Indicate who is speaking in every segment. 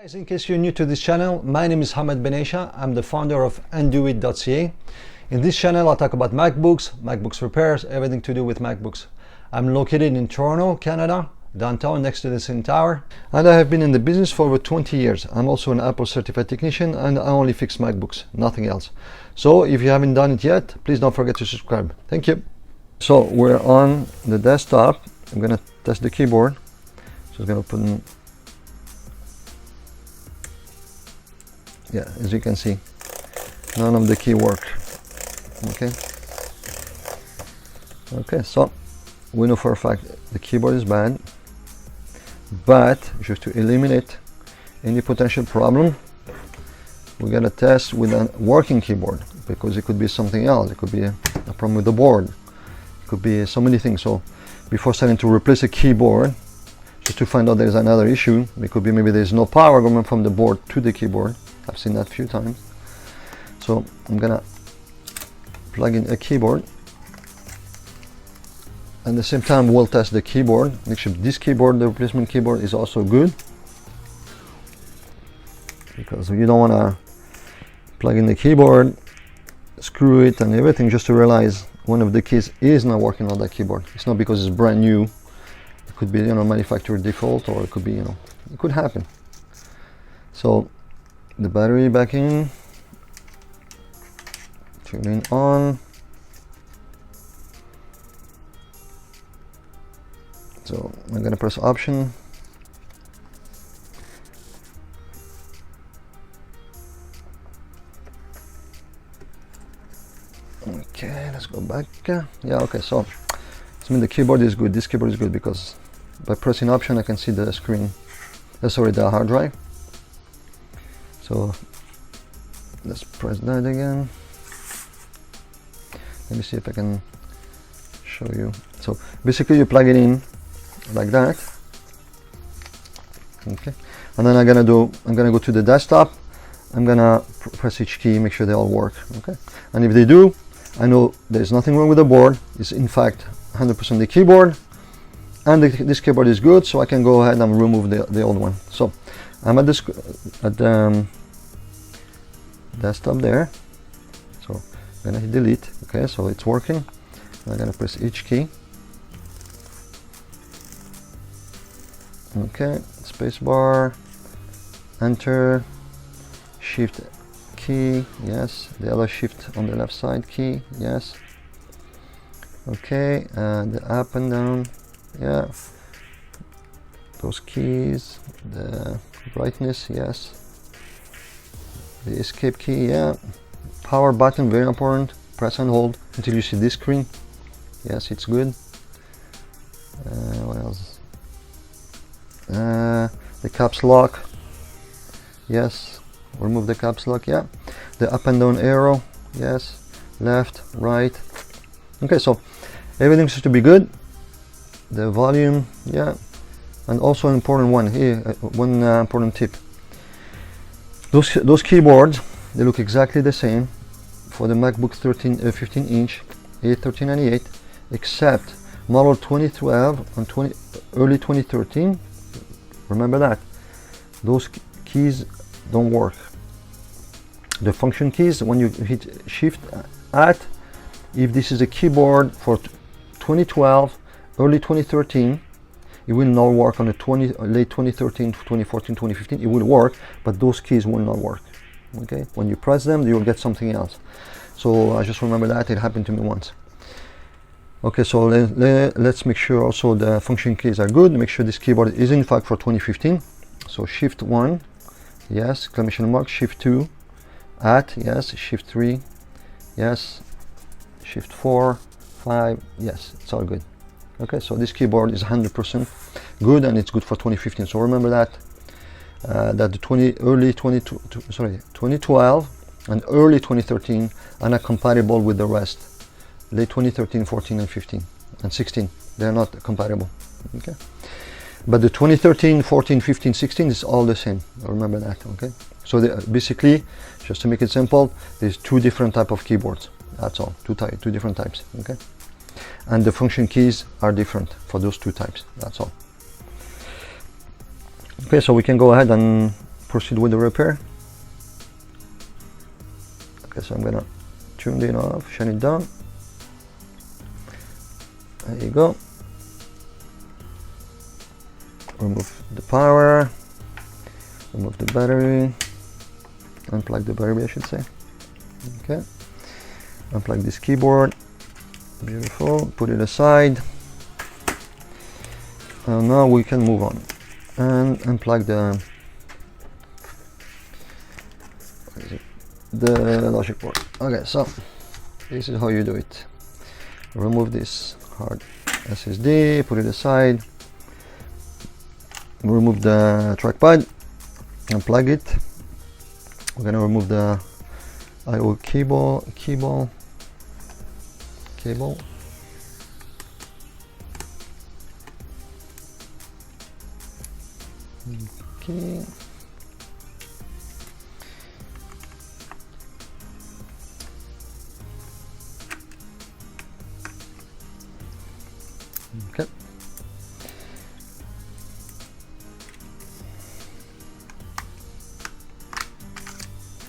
Speaker 1: Guys, in case you're new to this channel, my name is Hamad Benaicha. I'm the founder of Anduit.ca. In this channel, I'll talk about MacBooks repairs, everything to do with MacBooks. I'm located in Toronto, Canada, downtown next to the CN Tower, and I have been in the business for over 20 years. I'm also an Apple certified technician, and I only fix MacBooks, nothing else. So if you haven't done it yet, please don't forget to subscribe. Thank you. So we're on the desktop. I'm gonna test the keyboard. So I'm gonna put in, yeah, as you can see, none of the key work. Okay, so we know for a fact the keyboard is bad, but just to eliminate any potential problem, we gotta test with a working keyboard, because it could be something else. It could be a problem with the board, it could be so many things. So before starting to replace a keyboard, just to find out there's another issue, it could be maybe there's no power going from the board to the keyboard. I've seen that a few times. So I'm gonna plug in a keyboard. At the same time, we'll test the keyboard. Make sure this keyboard, the replacement keyboard, is also good, because you don't want to plug in the keyboard, screw it and everything, just to realize one of the keys is not working on that keyboard. It's not because it's brand new. It could be, you know, manufacturer default, or it could be, you know, it could happen. So the battery back in, turning on. So I'm gonna press option. Okay, let's go back. Yeah, okay, so I mean the keyboard is good. This keyboard is good because by pressing option I can see the screen, sorry, the hard drive. So let's press that again. Let me see if I can show you. So basically you plug it in like that. Okay, and then I'm gonna go to the desktop. I'm gonna press each key, make sure they all work. Okay, and if they do, I know there's nothing wrong with the board. It's in fact 100% the keyboard, and this keyboard is good, so I can go ahead and remove the old one. So I'm at the desktop there, so I'm gonna hit delete. Okay, so it's working. I'm gonna press each key. Okay, spacebar, enter, shift key, yes, the other shift on the left side key, yes. Okay, and the up and down, yeah, those keys, the brightness, yes, the escape key, yeah, power button, very important, press and hold until you see this screen, yes, it's good. What else? The caps lock, yes, remove the caps lock, yeah, the up and down arrow, yes, left, right. Okay, so everything seems to be good. The volume, yeah, and also an important one here, one important tip. Those keyboards, they look exactly the same for the MacBook 15-inch A1398, except model 2012 and early 2013. Remember that those keys don't work. The function keys, when you hit shift at, if this is a keyboard for 2012, early 2013, it will not work on the late 2013, 2014, 2015. It will work, but those keys will not work. Okay, when you press them, you will get something else. So I just remember that it happened to me once. Okay, so let's make sure also the function keys are good. Make sure this keyboard is in fact for 2015. So shift 1, yes, exclamation mark, shift 2, at, yes, shift 3, yes, shift 4, 5, yes, it's all good. Okay, so this keyboard is 100% good, and it's good for 2015. So remember that that the 2012 and early 2013 are not compatible with the rest. Late 2013, 14 and 15 and 16, they're not compatible. Okay, but the 2013, 14, 15, 16 is all the same. Remember that. Okay, so basically, just to make it simple, there's two different type of keyboards. That's all, two different types. Okay, and the function keys are different for those two types. That's all. Okay, so we can go ahead and proceed with the repair. Okay, so I'm gonna turn it off, shut it down. There you go. Remove the power, remove the battery, unplug the battery I should say. Okay, unplug this keyboard, beautiful, put it aside. And now we can move on and unplug the logic board. Okay, so this is how you do it. Remove this hard SSD, put it aside. Remove the trackpad, unplug it. We're gonna remove the I/O cable. Okay. Okay.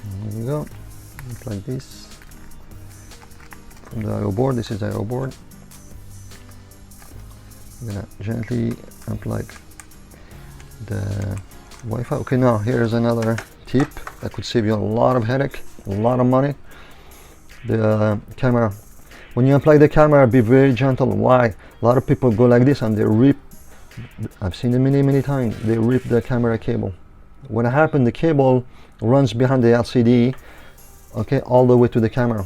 Speaker 1: There you go. Like this from the I/O board. This is the I/O board. I'm gonna gently unplug the Wi-Fi. Okay, now here's another tip that could save you a lot of headache, a lot of money. The camera. When you unplug the camera, be very gentle. Why? A lot of people go like this and they rip. I've seen it many times. They rip the camera cable. What happened? The cable runs behind the LCD, okay, all the way to the camera.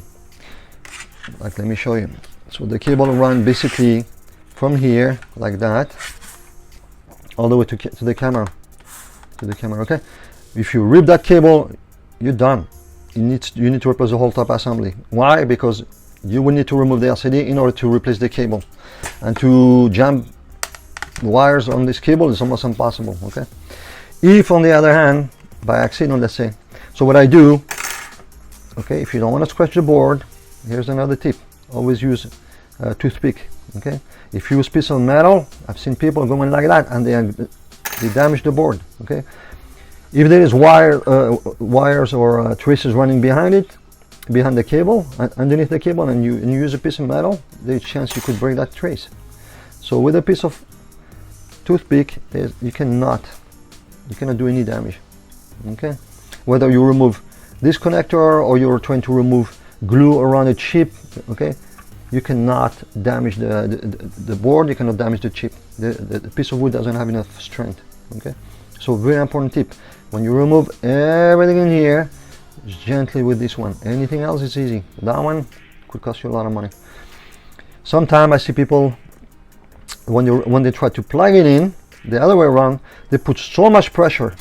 Speaker 1: Like, let me show you. So the cable runs basically from here, like that, all the way to the camera. Okay. If you rip that cable, you're done. You need to replace the whole top assembly. Why? Because you will need to remove the LCD in order to replace the cable, and to jam wires on this cable is almost impossible. Okay. If on the other hand, by accident, let's say, so what I do, okay, if you don't want to scratch the board, here's another tip: always use a toothpick. Okay. If you use piece of metal, I've seen people going like that and they damage the board. Okay. If there is wires or traces running behind it, behind the cable, underneath the cable, and you use a piece of metal, there's a chance you could break that trace. So with a piece of toothpick, you cannot do any damage. Okay. Whether you remove this connector or you're trying to remove glue around a chip, okay, you cannot damage the board. You cannot damage the chip. The piece of wood doesn't have enough strength. Okay. So very important tip: when you remove everything in here, gently with this one. Anything else is easy. That one could cost you a lot of money. Sometimes I see people, when they try to plug it in the other way around, they put so much pressure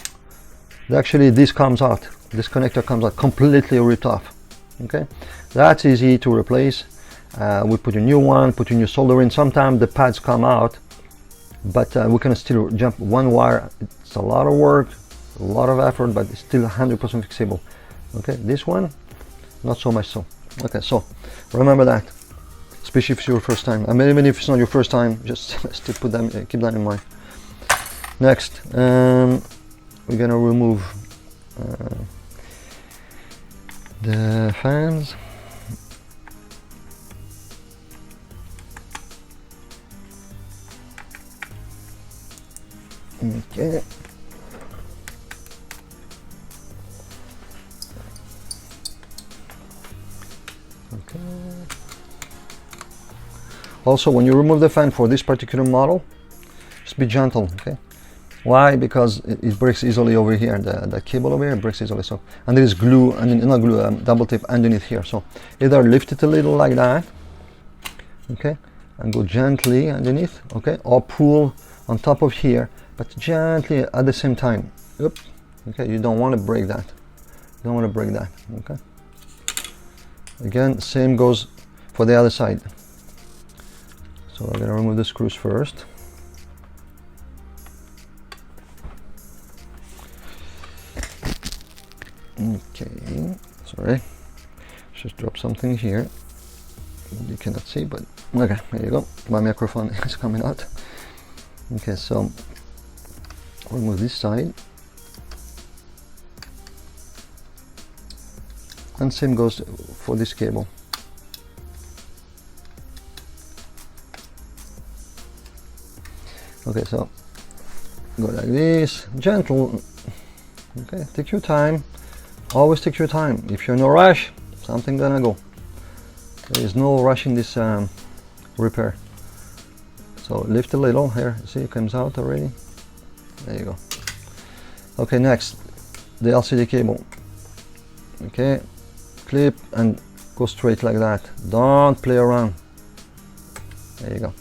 Speaker 1: that actually this comes out. This connector comes out completely ripped off. Okay, that's easy to replace. We put a new one, put a new solder in. Sometimes the pads come out, but we can still jump one wire. It's a lot of work, a lot of effort, but it's still 100% fixable. Okay, this one, not so much so. Okay, so remember that, especially if it's your first time. I mean, even if it's not your first time, just still keep that in mind. Next, we're gonna remove the fans. Okay. Okay. Also, when you remove the fan for this particular model, just be gentle. Okay. Why? Because it breaks easily over here. The cable over here breaks easily. So, and there is glue, and not glue, double tape underneath here. So either lift it a little like that, okay, and go gently underneath, okay, or pull on top of here, but gently at the same time. Oop. Okay, you don't want to break that. You don't want to break that. Okay. Again, same goes for the other side. So I'm gonna remove the screws first. Okay, sorry, just drop something here. You cannot see, but okay, there you go. My microphone is coming out. Okay, so remove this side. and same goes for this cable. Okay, so go like this, gentle. Okay, take your time, always take your time. If you're in a rush, something gonna go. There is no rush in this repair. So lift a little here, see it comes out already. There you go. Okay, next, the LCD cable. Okay, clip and go straight like that. Don't play around. There you go.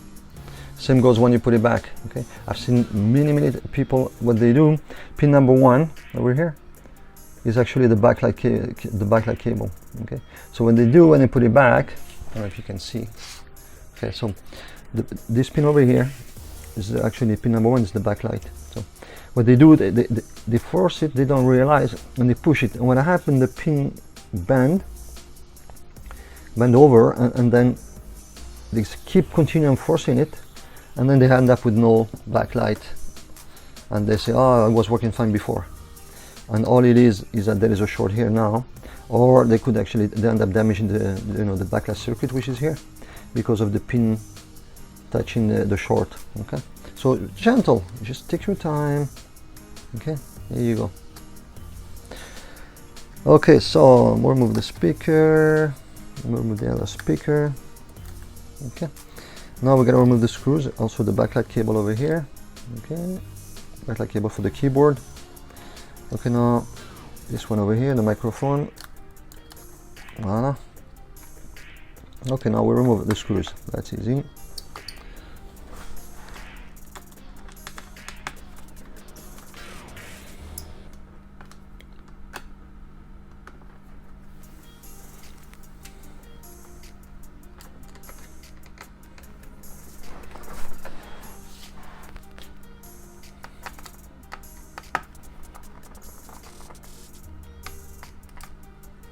Speaker 1: Same goes when you put it back. Okay, I've seen many people, what they do, pin number 1 over here is actually the backlight cable. Okay, so when they put it back, I don't know if you can see. Okay, so this pin over here is actually pin number 1 is the backlight. So what they do, they force it, they don't realize, and they push it, and what happened, the pin bend over, and then they keep continuing forcing it, and then they end up with no backlight, and they say, oh, it was working fine before, and all it is that there is a short here now, or they could actually end up damaging the backlight circuit, which is here, because of the pin touching the short. Okay, so gentle, just take your time. Okay, there you go. Okay, so we'll remove the speaker, remove the other speaker. Okay, now we're gonna remove the screws, also the backlight cable over here. Okay, backlight cable for the keyboard. Okay, now this one over here, the microphone. Voila. Okay, now we remove the screws. That's easy.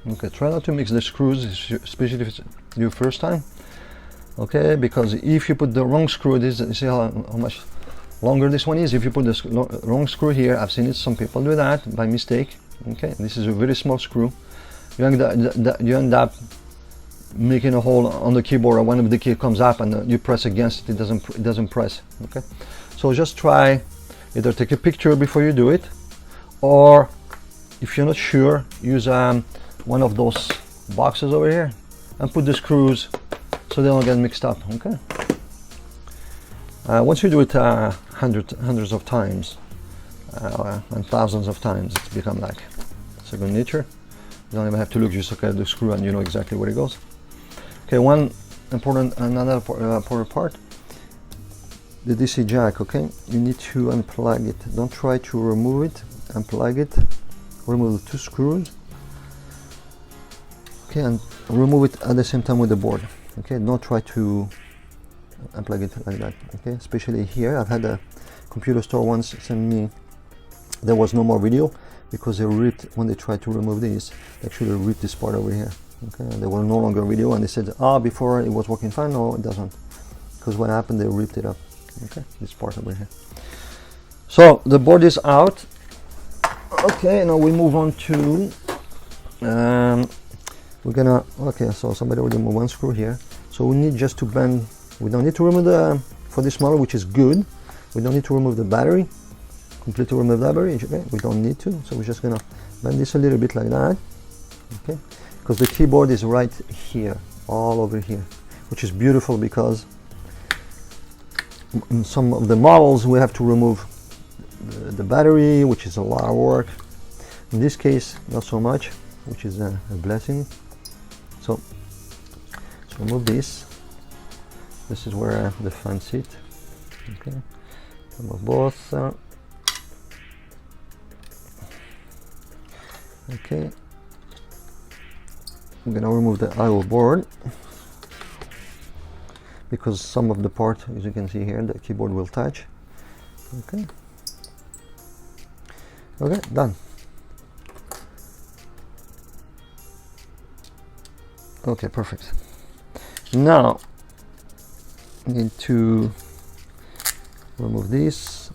Speaker 1: Okay, try not to mix the screws, especially if it's your first time. Okay, because if you put the wrong screw, you see how much longer this one is. If you put the wrong screw here, I've seen it, some people do that by mistake. Okay, this is a very small screw. You end up making a hole on the keyboard, or one of the key comes up and you press against it, it doesn't press. Okay, so just try, either take a picture before you do it, or if you're not sure, use one of those boxes over here and put the screws so they don't get mixed up. Okay, once you do it hundreds of times and thousands of times, it's become like second nature. You don't even have to look, just look at the screw and you know exactly where it goes. Okay, another important part, the DC jack. Okay, you need to unplug it. Don't try to remove it. Unplug it, remove the 2 screws. Okay, and remove it at the same time with the board. Okay, don't try to unplug it like that. Okay, especially here, I've had a computer store once send me, there was no more video because they ripped, when they tried to remove this, they actually ripped this part over here. Okay, and there was no longer video, and they said, before it was working fine. No, it doesn't, because what happened, they ripped it up. Okay, this part over here. So the board is out. Okay, now we move on to so somebody already moved 1 screw here, so we need just to bend. We don't need to remove for this model, which is good, we don't need to remove the battery, completely remove the battery. Okay, we don't need to, so we're just gonna bend this a little bit like that. Okay, because the keyboard is right here, all over here, which is beautiful, because in some of the models we have to remove the battery, which is a lot of work. In this case, not so much, which is a blessing. So remove this. This is where the fan sit. Okay, remove both. Okay, I'm gonna remove the I/O board, because some of the part, as you can see here, the keyboard will touch. Okay. Okay, done. Okay, perfect. Now I need to remove this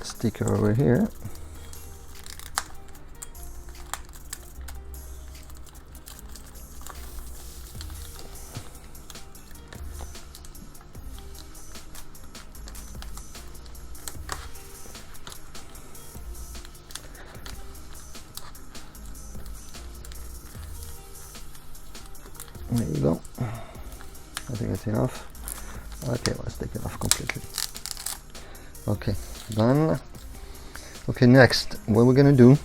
Speaker 1: sticker over here. There you go. I think it's enough. Okay, let's take it off completely. Okay, done. Okay, next, what we're gonna do,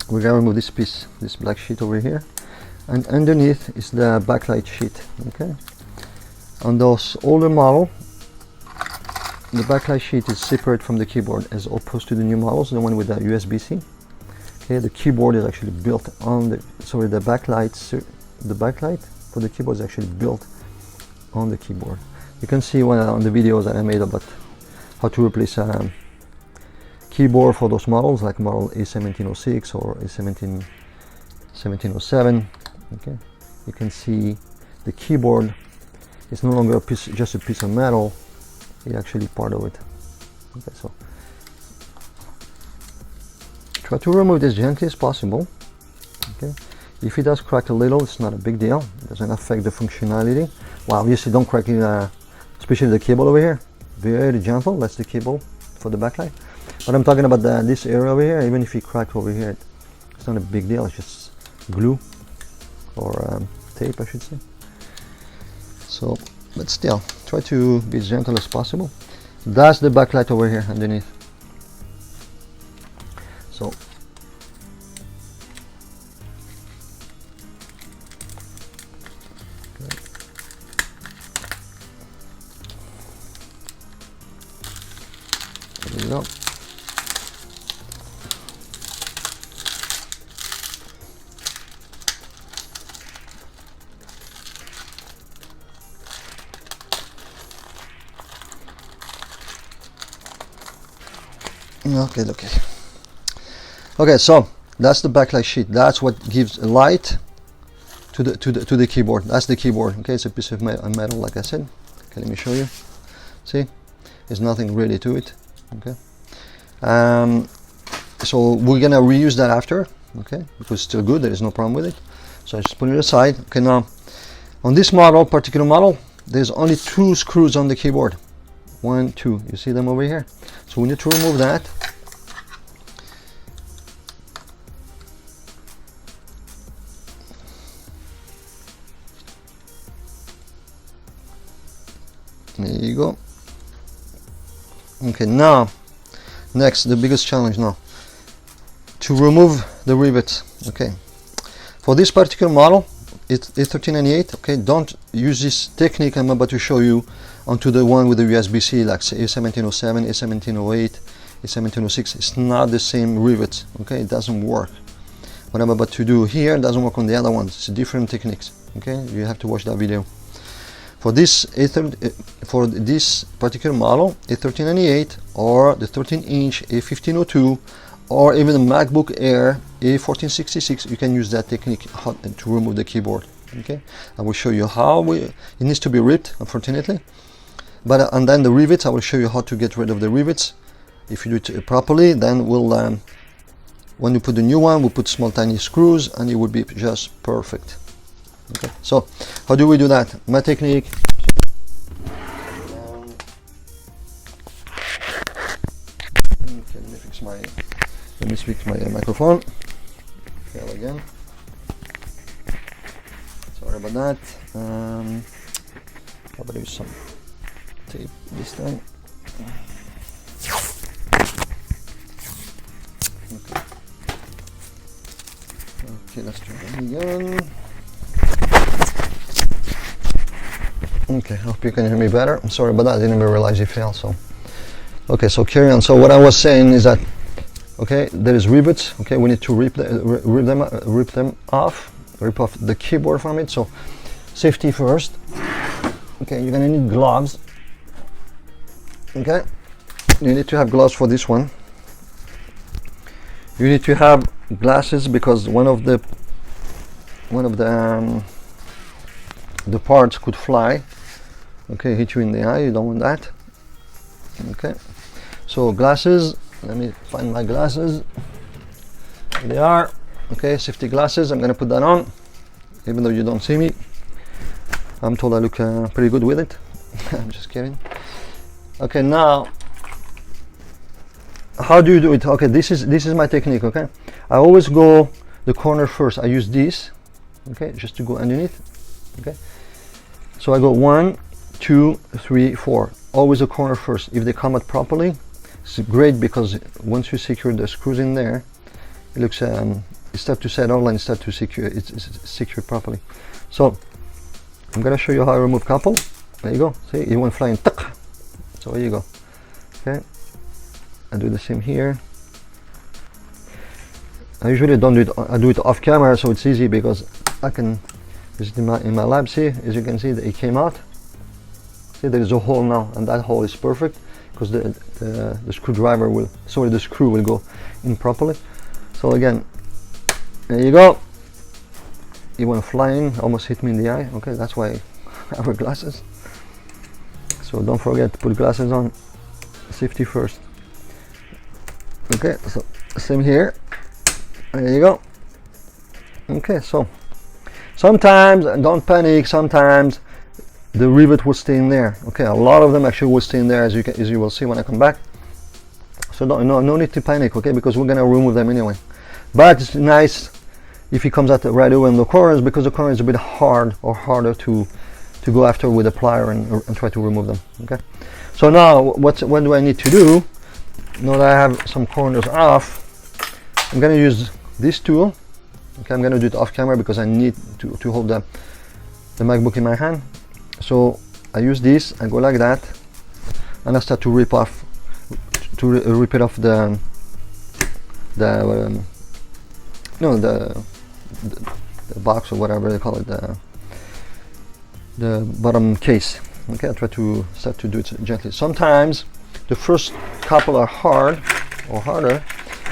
Speaker 1: we're gonna remove this piece, this black sheet over here, and underneath is the backlight sheet. Okay, on those older model, the backlight sheet is separate from the keyboard as opposed to the new models, the one with the USB-C. Okay, the keyboard is actually built on the, sorry, the backlight for the keyboard is actually built on the keyboard. You can see one on the videos that I made about how to replace a keyboard for those models, like model A1706 or A1707. Okay, you can see the keyboard is no longer a piece, just a piece of metal. It's actually part of it. Okay, so try to remove this gently as possible. Okay, if it does crack a little, it's not a big deal. It doesn't affect the functionality. Well, obviously don't crack it, especially the cable over here. Very gentle. That's the cable for the backlight. But I'm talking about this area over here. Even if you crack over here, it's not a big deal. It's just glue or tape, I should say. So, but still, try to be as gentle as possible. That's the backlight over here underneath. So, there you go. Okay, so that's the backlight sheet. That's what gives light to the keyboard. That's the keyboard. Okay, it's a piece of metal, like I said. Okay, let me show you. See, there's nothing really to it. Okay, so we're gonna reuse that after. Okay, because it's still good. There is no problem with it. So I just put it aside. Okay, now on this model, particular model, there's only 2 screws on the keyboard. 1, 2. You see them over here. So we need to remove that. There you go. Okay, now next, the biggest challenge now, to remove the rivets. Okay, for this particular model, it's A1398. Okay, don't use this technique I'm about to show you onto the one with the USB-C, like A1707, A1708, A1706. It's not the same rivets. Okay, it doesn't work. What I'm about to do here doesn't work on the other ones. It's different techniques. Okay, you have to watch that video. For this for this particular model, A1398 or the 13-inch A1502 or even the MacBook Air A1466, you can use that technique to remove the keyboard. Okay, I will show you how it needs to be ripped, unfortunately. But and then the rivets, I will show you how to get rid of the rivets. If you do it properly, then we'll when you put the new one, we'll put small tiny screws and it will be just perfect. Okay, so how do we do that? My technique. Okay, let me fix my microphone. Fail again. Sorry about that. How about use some tape this time? Okay, let's try that again. Okay, I hope you can hear me better. I'm sorry about that, I didn't even realize you failed. So, okay, so carry on. So what I was saying is that, okay, there is rivets. Okay, we need to rip them off, rip off the keyboard from it. So, safety first. Okay, you're gonna need gloves. Okay, you need to have gloves for this one. You need to have glasses because one of the parts could fly. Okay, hit you in the eye. You don't want that. Okay, so glasses. Let me find my glasses. Here they are. Okay, safety glasses. I'm gonna put that on, even though you don't see me. I'm told I look pretty good with it. I'm just kidding. Okay, now how do you do it? Okay, this is my technique. Okay, I always go the corner first. I use this. okay, just to go underneath. Okay, so I go 1, 2, 3, 4. Always a corner first. If they come out properly, it's great, because once you secure the screws in there, it looks it start to set online, start to secure. It's secured properly. So I'm gonna show you how I remove couple. There you go. See, it went flying. So there you go. Okay, I do the same here. I usually don't do it. I do it off camera, so it's easy, because I can. This is in my lab. See, as you can see, that it came out. See, there is a hole now, and that hole is perfect, because the screwdriver will. Sorry, the screw will go in properly. So again, there you go. It went flying, almost hit me in the eye. Okay, that's why I wear glasses. So don't forget to put glasses on. Safety first. Okay, so same here. There you go. Okay, so sometimes, and don't panic, sometimes the rivet will stay in there. Okay, a lot of them actually will stay in there, as you will see when I come back. So no need to panic, okay, because we're gonna remove them anyway. But it's nice if he comes out right away in the corners, because the corner is a bit harder to go after with a plier and try to remove them. Okay, so now what do I need to do? Now that I have some corners off, I'm gonna use this tool. Okay, I'm gonna do it off camera, because I need to hold the MacBook in my hand. So I use this, I go like that, and I start to rip it off the box, or whatever they call it, the bottom case. Okay, I try to start to do it gently. Sometimes the first couple are hard or harder,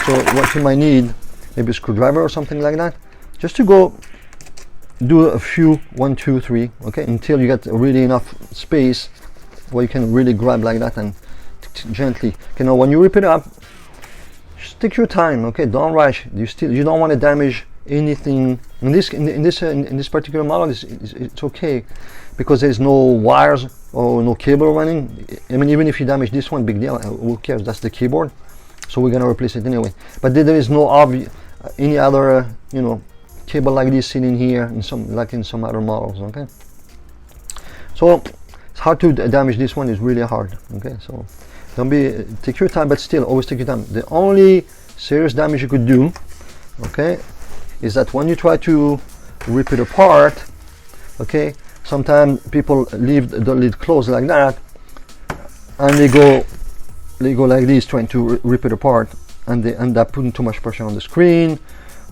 Speaker 1: so what you might need, maybe a screwdriver or something like that, just to go do a few 1, 2, 3, okay, until you get really enough space where you can really grab like that and gently. Okay, now when you rip it up, just take your time. Okay, don't rush. You don't want to damage anything. In this particular model, it's okay, because there's no wires or no cable running. I mean, even if you damage this one, big deal. Who cares? That's the keyboard, so we're gonna replace it anyway. But there is no any other cable like this sitting here in some other models. Okay, so it's hard to damage this one. Is really hard. Okay, so take your time, but still always take your time. The only serious damage you could do, okay, is that when you try to rip it apart, okay, sometimes people leave the lid closed like that, and they go like this trying to rip it apart, and they end up putting too much pressure on the screen.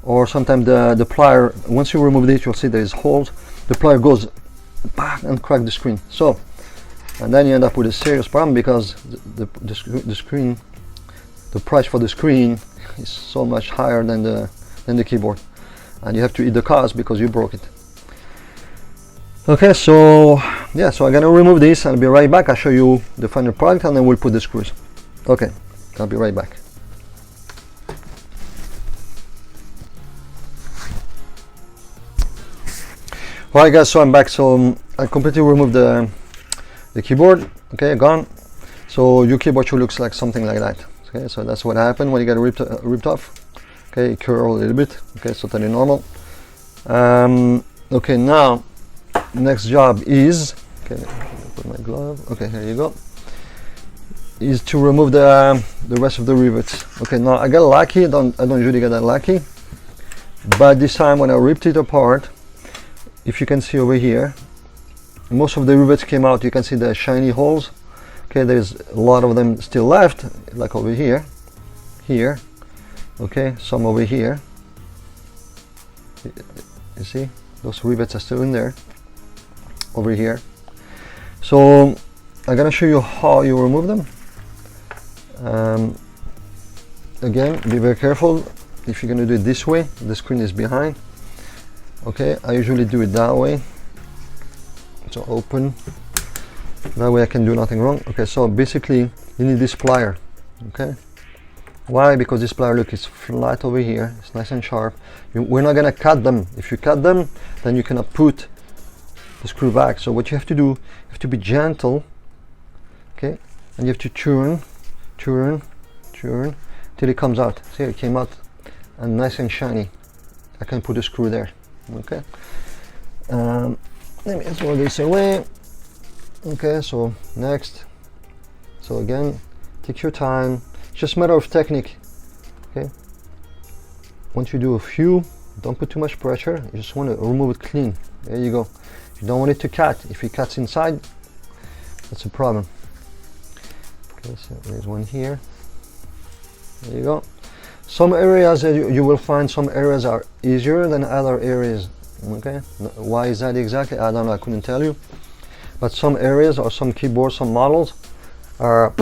Speaker 1: Or sometimes the plier, once you remove this, you'll see there's holes, the plier goes back and crack the screen. So, and then you end up with a serious problem, because the screen, the price for the screen is so much higher than the keyboard, and you have to eat the cost because you broke it. Okay, so yeah, so I'm gonna remove this. I'll be right back. I'll show you the final product, and then we'll put the screws. Okay, I'll be right back. Alright guys, so I'm back. So I completely removed the keyboard. Okay, gone. So your keyboard should looks like something like that. Okay, so that's what happened when you get ripped off. Okay, curl a little bit. Okay, so totally normal. Okay, now next job is, okay, put my glove. Okay, here you go. Is to remove the rest of the rivets. Okay, now I got lucky. I don't usually get that lucky, but this time when I ripped it apart, if you can see over here, most of the rivets came out. You can see the shiny holes. Okay, there's a lot of them still left, like over here, okay, some over here. You see, those rivets are still in there, over here. So I'm gonna show you how you remove them. Again, be very careful. If you're gonna do it this way, the screen is behind. Okay, I usually do it that way. So open. That way I can do nothing wrong. Okay, so basically you need this plier. Okay, why? Because this plier, look, is flat over here. It's nice and sharp. We're not gonna cut them. If you cut them, then you cannot put the screw back. So what you have to do, you have to be gentle. Okay, and you have to turn till it comes out. See, it came out and nice and shiny. I can put a screw there. Okay, let me throw this away. Okay, so next. So again, take your time. It's just a matter of technique. Okay, once you do a few, don't put too much pressure. You just want to remove it clean. There you go. You don't want it to cut. If it cuts inside, that's a problem. Okay, so there's one here. There you go. Some areas you will find some areas are easier than other areas. Okay, why is that exactly? I don't know. I couldn't tell you. But some areas or some keyboards, some models are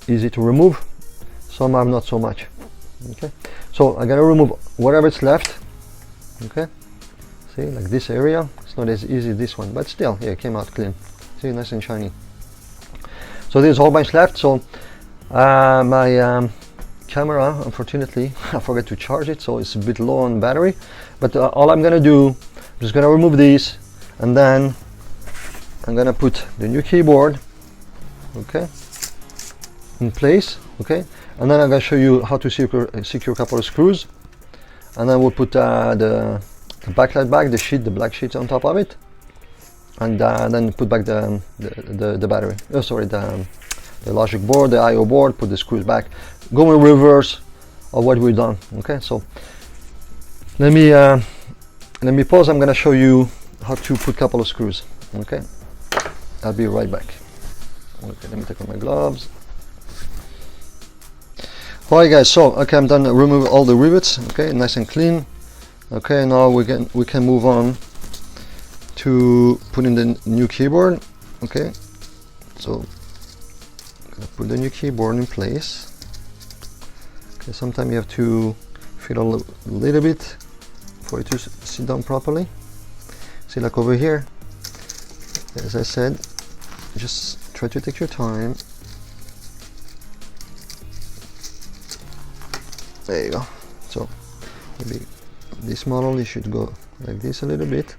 Speaker 1: easy to remove. Some are not so much. Okay, so I gotta remove whatever's left. Okay, see, like this area, it's not as easy as this one, but still, yeah, it came out clean. See, nice and shiny. So there's a whole bunch left. So my camera, unfortunately, I forgot to charge it, so it's a bit low on battery. But all I'm gonna do, I'm just gonna remove these, and then I'm gonna put the new keyboard, okay, in place, okay, and then I'm gonna show you how to secure a couple of screws, and then we'll put the backlight back, the black sheet on top of it, and then put back the battery. Oh, sorry, the logic board, the I/O board. Put the screws back. Go in reverse of what we've done. Okay, so let me pause. I'm gonna show you how to put a couple of screws. Okay, I'll be right back. Okay, let me take off my gloves. Alright guys, so okay, I'm done. Remove all the rivets. Okay, nice and clean. Okay, now we can move on to putting the new keyboard. Okay, so I'm gonna put the new keyboard in place. Okay, sometimes you have to fiddle a little bit for it to sit down properly. See, like over here, as I said, just try to take your time. There you go. So maybe this model, you should go like this a little bit.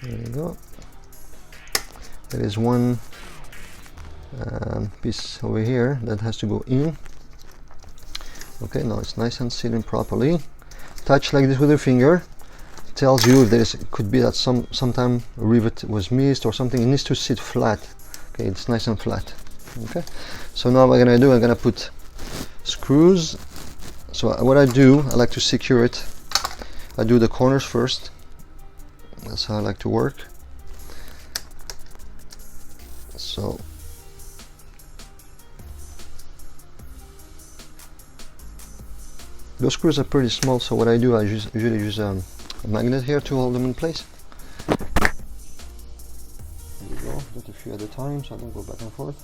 Speaker 1: There you go. There is one piece over here that has to go in. Okay, now it's nice and sitting properly. Touch like this with your finger. It tells you if there is, it could be that sometime a rivet was missed or something. It needs to sit flat. Okay, it's nice and flat. Okay, so now what I'm gonna do, I'm gonna put screws. So what I do, I like to secure it. I do the corners first. That's how I like to work. So those screws are pretty small, so what I do, I usually use a magnet here to hold them in place. There you go, just a few at a time so I don't go back and forth.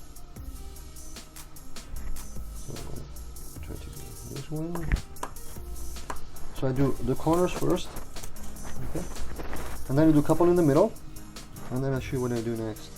Speaker 1: So try to do this one. So I do the corners first, okay, and then I do a couple in the middle, and then I'll show you what I do next.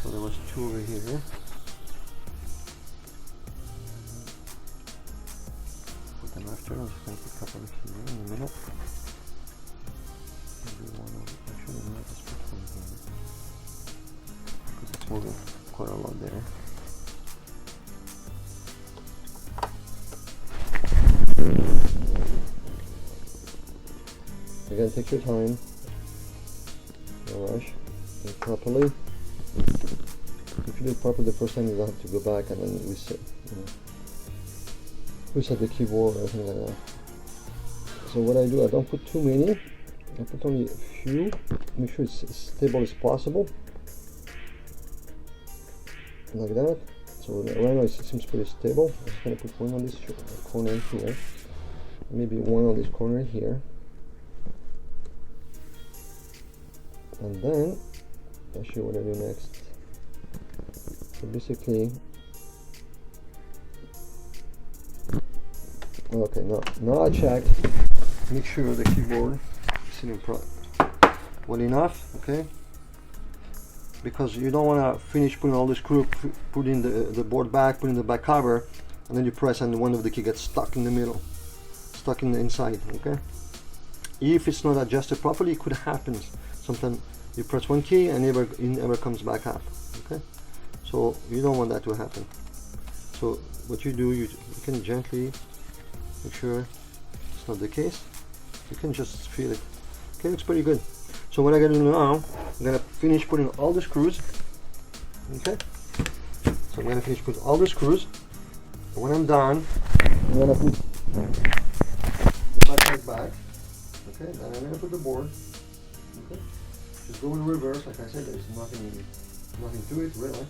Speaker 1: So there was two over here. Put them after. I'm just going to put a couple of here in the middle. Maybe one over. Actually, no, just put one here because it's moving quite a lot there. Again, take your time. No rush. Do it properly. If you do it properly the first time, you don't have to go back and then reset, reset the keyboard or anything like that. So what I do, I don't put too many. I put only a few. Make sure it's as stable as possible, like that. So right now it seems pretty stable. I'm just gonna put one on this corner here, maybe one on this corner here, and then I'll show you what I do next. So basically, okay, now I check, make sure the keyboard is sitting well enough, okay? Because you don't want to finish putting all the screw, putting the board back, putting the back cover, and then you press and one of the key gets stuck in the middle, stuck in the inside, okay? If it's not adjusted properly, it could happen. Sometimes you press one key and it never comes back up, okay? So you don't want that to happen. So what you do, you can gently make sure it's not the case. You can just feel it. Okay, looks pretty good. So what I'm gonna do now, I'm gonna finish putting all the screws. Okay. So I'm gonna finish putting all the screws. And when I'm done, I'm gonna put the backpack back. Okay. Then I'm gonna put the board. Okay. Just go in reverse. Like I said, there's nothing to it really.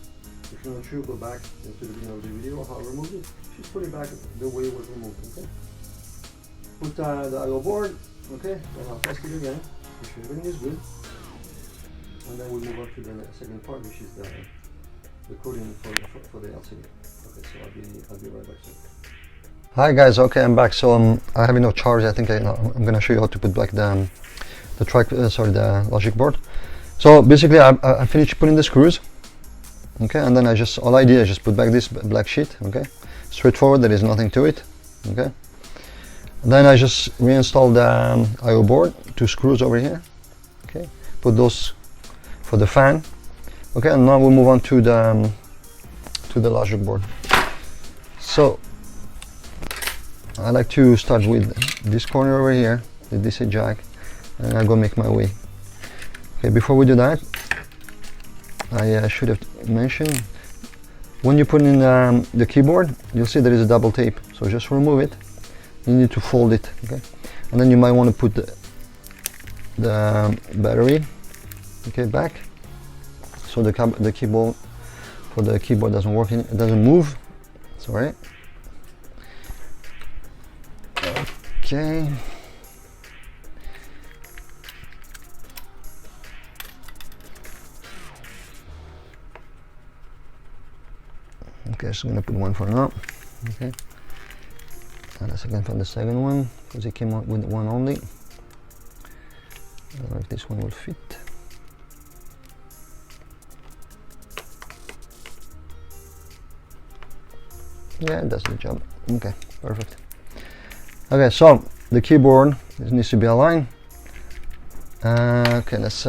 Speaker 1: If you're not sure, go back into the beginning of the video how I removed it. Just put it back the way it was removed. Okay. Put the I/O board. Okay. Then I'll test it again. Make sure everything is good. And then we'll move on to the second part, which is the coding for the LCD. Okay, so I'll be right back soon. Hi guys, okay, I'm back. So I have enough charge. I think I'm gonna show you how to put back the the logic board. So basically, I finished putting the screws. Okay, and then all I did is just put back this black sheet. Okay, straightforward. There is nothing to it. Okay. Then I just reinstalled the I/O board, 2 screws over here. Okay, put those for the fan. Okay, and now we'll move on to the logic board. So I like to start with this corner over here, the DC jack, and I'll go make my way. Okay, before we do that, I should have mentioned, when you put in the keyboard, you'll see there is a double tape. So just remove it. You need to fold it, okay? And then you might want to put the battery, okay, back, so the keyboard doesn't work. It doesn't move. Sorry. Okay. Okay, so I'm gonna put one for now. Okay. And a second for the second one, because it came out with one only. I don't know if this one will fit. Yeah, it does the job. Okay, perfect. Okay, so the keyboard needs to be aligned. Okay, let's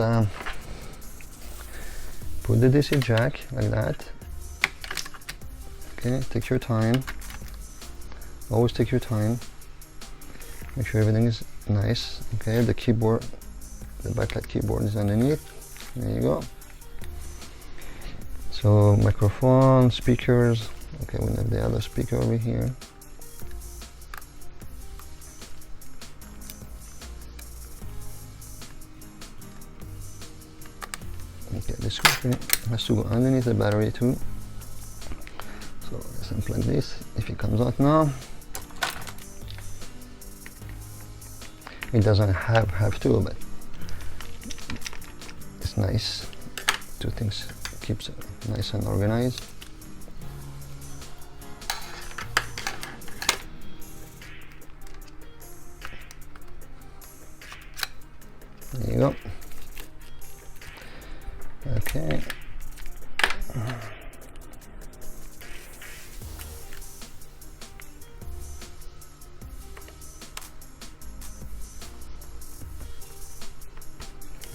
Speaker 1: put the DC jack like that. Okay, take your time. Always take your time. Make sure everything is nice. Okay, the keyboard, the backlight keyboard is underneath. There you go. So microphone, speakers. Okay, we have the other speaker over here. Okay, this screen has to go underneath the battery too. So let's unplug this. If it comes out now. It doesn't have to, but it's nice. 2 things keeps it nice and organized. There you go. Okay.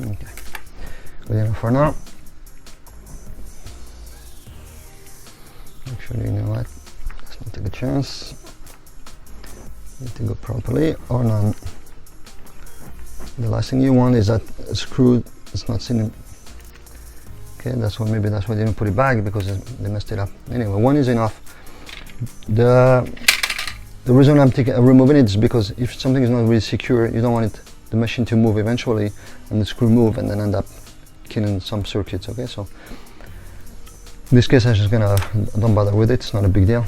Speaker 1: Okay, good enough for now. Make sure you know what. Let's not take a chance. Need to go properly or not. The last thing you want is that a screw is not sitting. Okay, that's why maybe that's why they didn't put it back, because they messed it up. Anyway, one is enough. The reason I'm removing it is because if something is not really secure, you don't want the machine to move eventually, and the screw move and then end up killing some circuits. Okay, so In this case, I'm just gonna, don't bother with it, it's not a big deal.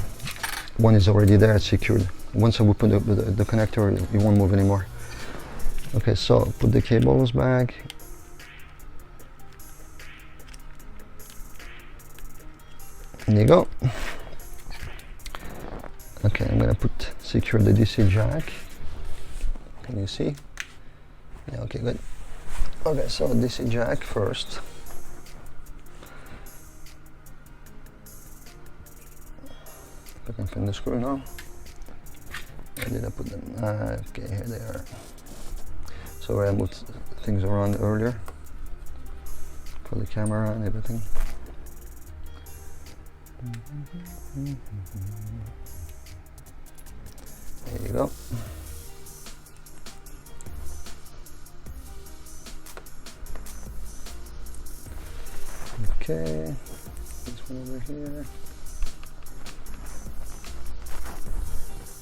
Speaker 1: One is already there, it's secured. Once I will put the connector, it won't move anymore. Okay, so put the cables back. There you go. Okay, I'm gonna secure the DC jack. Can you see? Yeah, okay, good. Okay, so DC jack first. I can find the screw now. Where did I put them? Okay, here they are. So I moved things around earlier for the camera and everything. There you go. Okay, this one over here.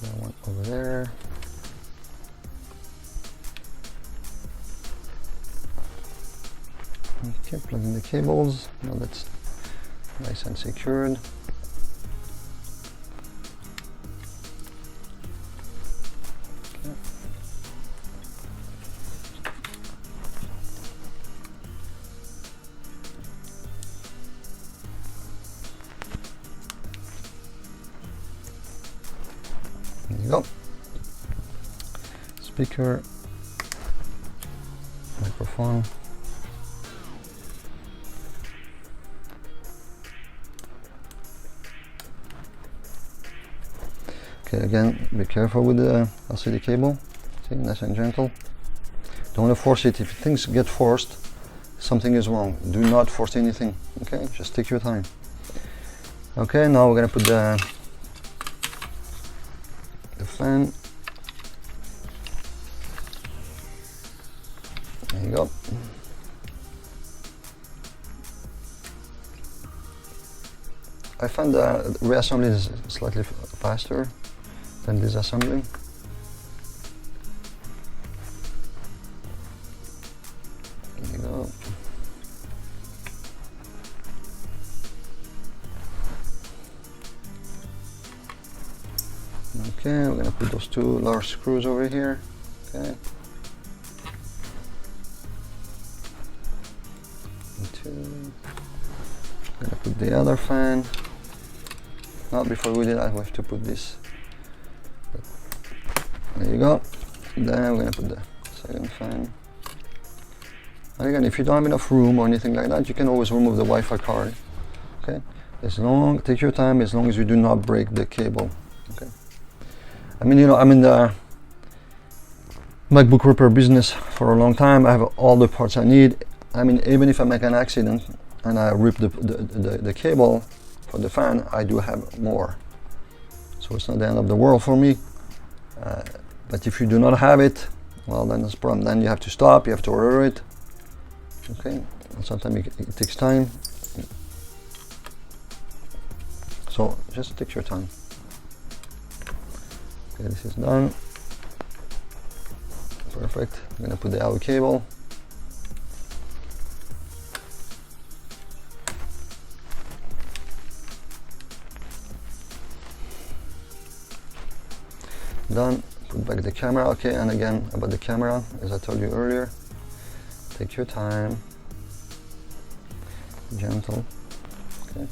Speaker 1: That one over there. Okay, plug in the cables. Now that's nice and secured. There you go. Speaker, microphone. Okay, again, be careful with the LCD cable. See, nice and gentle. Don't want to force it. If things get forced, something is wrong. Do not force anything. Okay, just take your time. Okay, now we're gonna put the fan. There you go. I find the reassembly is slightly faster than disassembly. There you go. Okay, we're gonna put those two large screws over here. Okay. I'm gonna put the other fan. Now, before we do that, we have to put this. There you go. Then we're gonna put the second fan. And again, if you don't have enough room or anything like that, you can always remove the Wi-Fi card. Okay. Take your time, as long as you do not break the cable. Okay. I mean, you know, I'm in the MacBook repair business for a long time. I have all the parts I need. I mean, even if I make an accident and I rip the cable for the fan, I do have more. So it's not the end of the world for me. But if you do not have it, well, then that's a problem. Then you have to stop, you have to order it. Okay, and sometimes it takes time. So just take your time. Okay, this is done. Perfect. I'm gonna put the out cable. Done. Put back the camera. Okay, and again about the camera, as I told you earlier, take your time, gentle. Okay.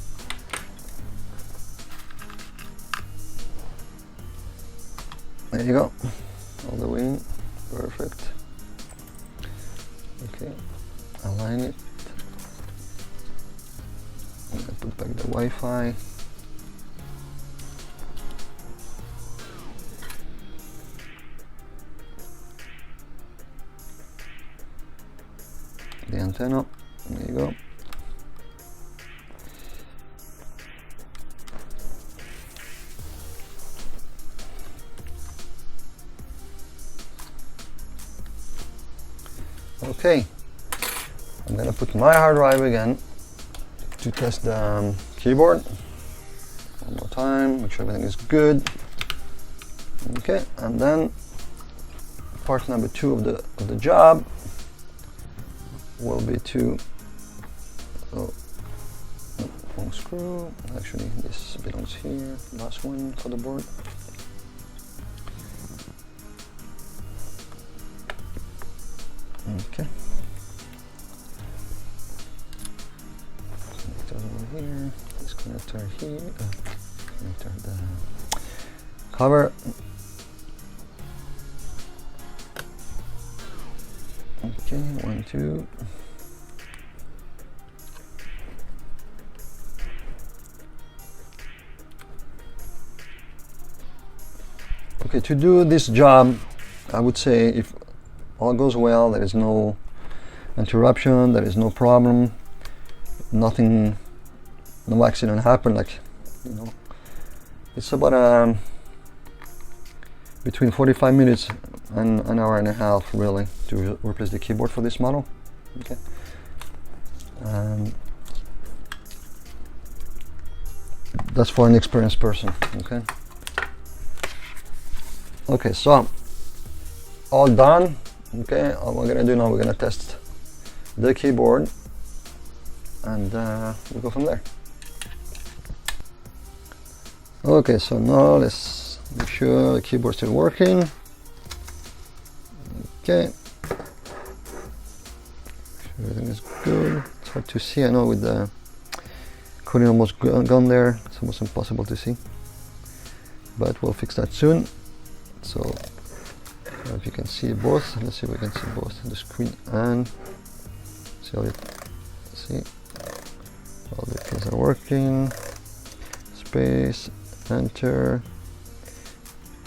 Speaker 1: There you go. All the way in. Perfect. Okay. Align it. I'm gonna put back the Wi-Fi. The antenna, there you go. Okay, I'm gonna put my hard drive again to test the keyboard. One more time, make sure everything is good. Okay, and then part number 2 of the job will be to, oh, wrong screw. Actually, this belongs here. Last one for the board. Okay. Connector over here. This connector here. Connector the cover. Okay, 1, 2. Okay, to do this job, I would say if all goes well, there is no interruption, there is no problem, nothing, no accident happened, like, you know, it's about between 45 minutes and an hour and a half really to replace the keyboard for this model. Okay. That's for an experienced person. Okay. Okay, so all done. Okay, all we're gonna do now, we're gonna test the keyboard and we'll go from there. Okay, so now let's make sure the keyboard's still working. Okay, everything is good. It's hard to see, I know, with the coding almost gone there, it's almost impossible to see, but we'll fix that soon. So if you can see both, let's see if we can see both the screen and see how all the keys are working. Space, enter,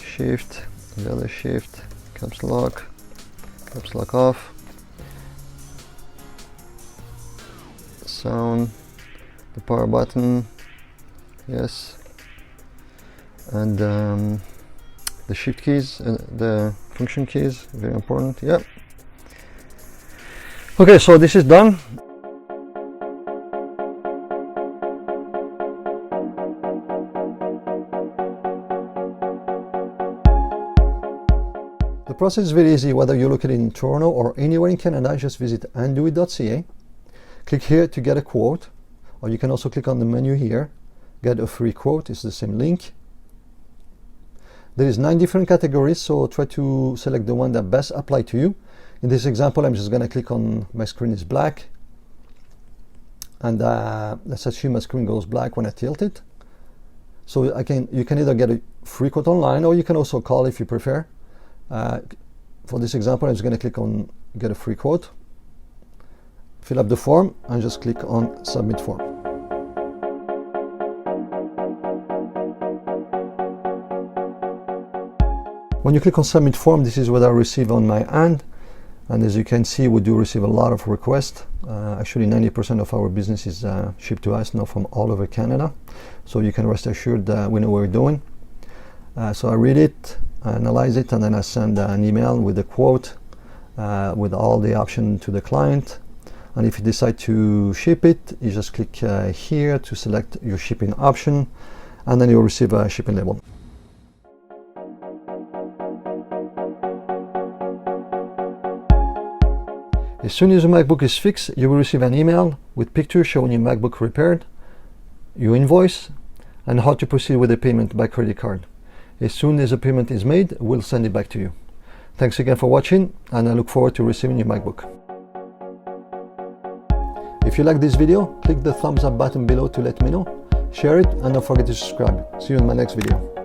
Speaker 1: shift, the other shift, caps lock off, sound, the power button, yes, and the shift keys, the function keys, very important. Yep. Okay, so this is done. The process is very easy, whether you look at it in Toronto or anywhere in Canada. Just visit andoit.ca, click here to get a quote, or you can also click on the menu here, get a free quote. It's the same link. There is 9 different categories, so try to select the one that best apply to you. In this example, I'm just going to click on my screen is black, and let's assume my screen goes black when I tilt it. So you can either get a free quote online, or you can also call if you prefer. For this example, I'm just going to click on get a free quote, fill up the form, and just click on submit form. When you click on submit form, this is what I receive on my end, and as you can see, we do receive a lot of requests. Actually 90% of our business is shipped to us now from all over Canada, so you can rest assured that we know what we're doing. So I read it, I analyze it, and then I send an email with a quote with all the options to the client. And if you decide to ship it, you just click here to select your shipping option, and then you'll receive a shipping label. As soon as your MacBook is fixed, you will receive an email with pictures showing your MacBook repaired, your invoice, and how to proceed with the payment by credit card. As soon as the payment is made, we'll send it back to you. Thanks again for watching, and I look forward to receiving your MacBook. If you like this video, click the thumbs up button below to let me know, share it, and don't forget to subscribe. See you in my next video.